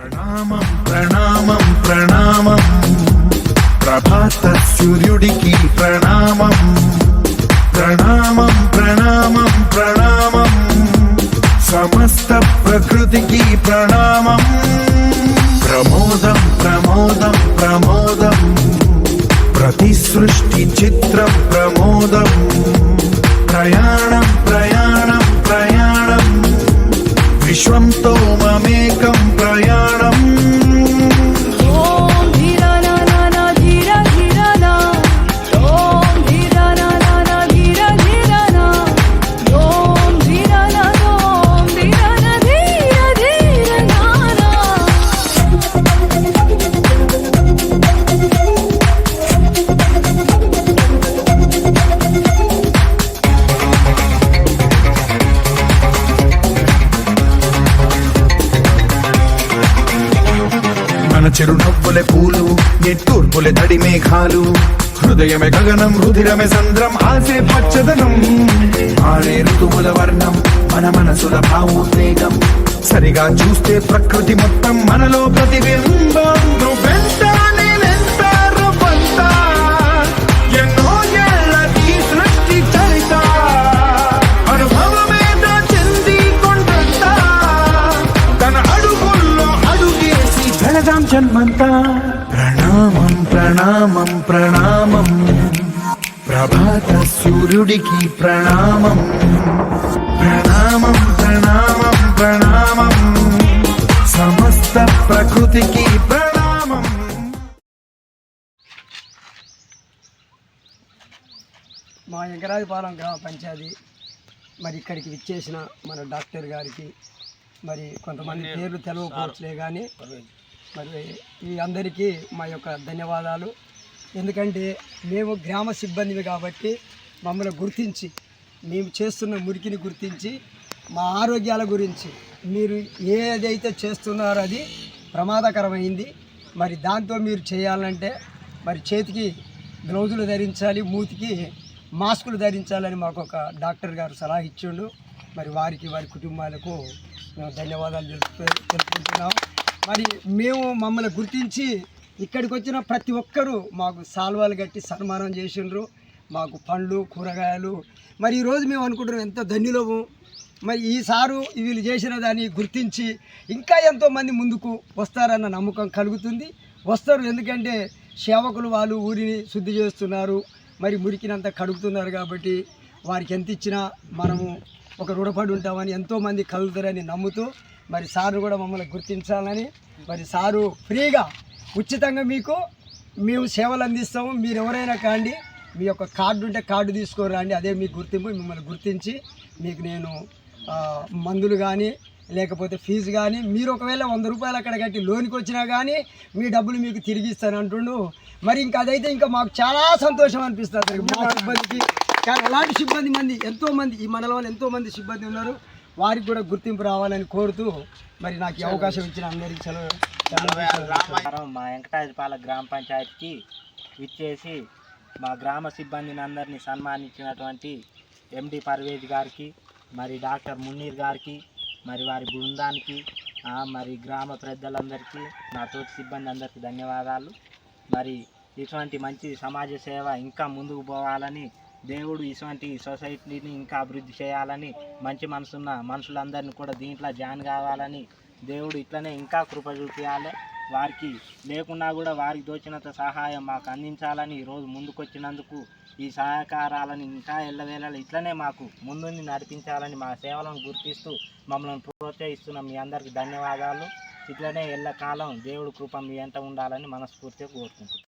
ప్రణామం ప్రణామం ప్రణామం ప్రభాత సూర్యుడికి ప్రణామం ప్రణామం ప్రణామం ప్రణామం సమస్త ప్రకృతికి ప్రణామం ప్రమోదం ప్రమోదం ప్రమోదం ప్రతి సృష్టి చిత్రం ప్రమోదం ప్రయాణం ప్రయాణం ప్రయాణం విశ్వంతో మమేకం ప్రయాణం మన చిరునవ్వులే పూలు నిట్టూర్పులే తడి మేఘాలు హృదయమే గగనం రుధిరమే సంద్రం ఆసే పచ్చదనం ఆడే ఋతువుల వర్ణం మన మనసుల భావోద్వేగం సరిగా చూస్తే ప్రకృతి మొత్తం మనలో ప్రతిబింబం నువ్వెంత నేనెంత రవ్వంత ఎన్నో ఏళ్ళకి సృష్టి చరిత అనుభవమేదో చెంది కొండంత తన అడుగుల్లో అడుగేసి జలదాం జన్మంతా ప్రణామం ప్రణామం ప్రణామం ప్రభాత సూర్యుడికి ప్రణామం ప్రణామం ప్రణామం ప్రణామం సమస్త ప్రకృతికి ప్రణామం. మా ఎంకరాజపాలెం గ్రామ పంచాయతీ మరి ఇక్కడికి విచ్చేసిన మన డాక్టర్ గారికి మరి కొంతమంది పేర్లు తెలవకపోవచ్చులే కానీ మరి ఈ అందరికీ మా యొక్క ధన్యవాదాలు. ఎందుకంటే మేము గ్రామ సిబ్బందివి కాబట్టి మమ్మల్ని గుర్తించి మేము చేస్తున్న మురికిని గుర్తించి మా ఆరోగ్యాల గురించి మీరు ఏదైతే చేస్తున్నారో అది ప్రమాదకరమైంది, మరి దాంతో మీరు చేయాలంటే మరి చేతికి గ్లౌజులు ధరించాలి, మూతికి మాస్కులు ధరించాలని మాకు ఒక డాక్టర్ గారు సలహా ఇచ్చిండు. మరి వారికి వారి కుటుంబాలకు మేము ధన్యవాదాలు తెలుపుకుంటున్నాం. మరి మేము మమ్మల్ని గుర్తించి ఇక్కడికి వచ్చిన ప్రతి ఒక్కరూ మాకు సాల్వాలు కట్టి సన్మానం చేసిండ్రు, మాకు పండ్లు కూరగాయలు. మరి ఈరోజు మేము అనుకుంటున్నాం ఎంత ధన్యులము. మరి ఈసారు వీళ్ళు చేసిన దాన్ని గుర్తించి ఇంకా ఎంతోమంది ముందుకు వస్తారన్న నమ్మకం కలుగుతుంది. వస్తారు, ఎందుకంటే సేవకులు వాళ్ళు ఊరిని శుద్ధి చేస్తున్నారు, మరి మురికినంత కడుగుతున్నారు కాబట్టి వారికి ఎంత ఇచ్చినా మనము ఒక రుణపడి ఉంటామని ఎంతోమంది కలుగుతారని నమ్ముతూ మరి సారు కూడా మమ్మల్ని గుర్తించాలని మరి సారు ఫ్రీగా ఉచితంగా మీకు మేము సేవలు అందిస్తాము. మీరు ఎవరైనా కాండి, మీ యొక్క కార్డు ఉంటే కార్డు తీసుకొని రండి, అదే మీకు గుర్తింపు. మిమ్మల్ని గుర్తించి మీకు నేను మందులు కానీ లేకపోతే ఫీజు కానీ మీరు ఒకవేళ 100 రూపాయలు అక్కడ కట్టి లోనికి వచ్చినా కానీ మీ డబ్బులు మీకు తిరిగి ఇస్తాను అంటుండు. మరి ఇంకా అదైతే ఇంకా మాకు చాలా సంతోషం అనిపిస్తుంది. మా సిబ్బందికి కానీ అలాంటి సిబ్బంది మంది ఎంతోమంది ఈ మండలంలో ఎంతోమంది సిబ్బంది ఉన్నారు, వారికి కూడా గుర్తింపు రావాలని కోరుతూ మరి నాకు ఈ అవకాశం ఇచ్చిన అందరికీ మా వెంకటాజపాలెం గ్రామ పంచాయతీకి విచ్చేసి మా గ్రామ సిబ్బందిని అందరినీ సన్మానించినటువంటి ఎండి పర్వేజ్ గారికి, మరి డాక్టర్ మున్నీర్ గారికి, మరి వారి బృందానికి, మరి గ్రామ పెద్దలందరికీ, నా తోటి సిబ్బంది అందరికీ ధన్యవాదాలు. మరి ఇటువంటి మంచి సమాజ సేవ ఇంకా ముందుకు పోవాలని, దేవుడు ఇటువంటి సొసైటీని ఇంకా అభివృద్ధి చేయాలని, మంచి మనసున్న మనుషులందరినీ కూడా దీంట్లో జాయిన్ కావాలని దేవుడు ఇట్లనే ఇంకా కృప చూపించాలి. వారికి లేకున్నా కూడా వారికి దోచినంత సహాయం మాకు అందించాలని ఈరోజు ముందుకొచ్చినందుకు ఈ సహకారాలను ఇంకా ఎల్లవేళ ఇట్లనే మాకు ముందుండి నడిపించాలని మా సేవలను గుర్తిస్తూ మమ్మల్ని ప్రోత్సహిస్తున్న మీ అందరికీ ధన్యవాదాలు. ఇట్లనే ఎల్లకాలం దేవుడు కృప మీ ఎంత ఉండాలని మనస్ఫూర్తిగా కోరుకుంటున్నాం.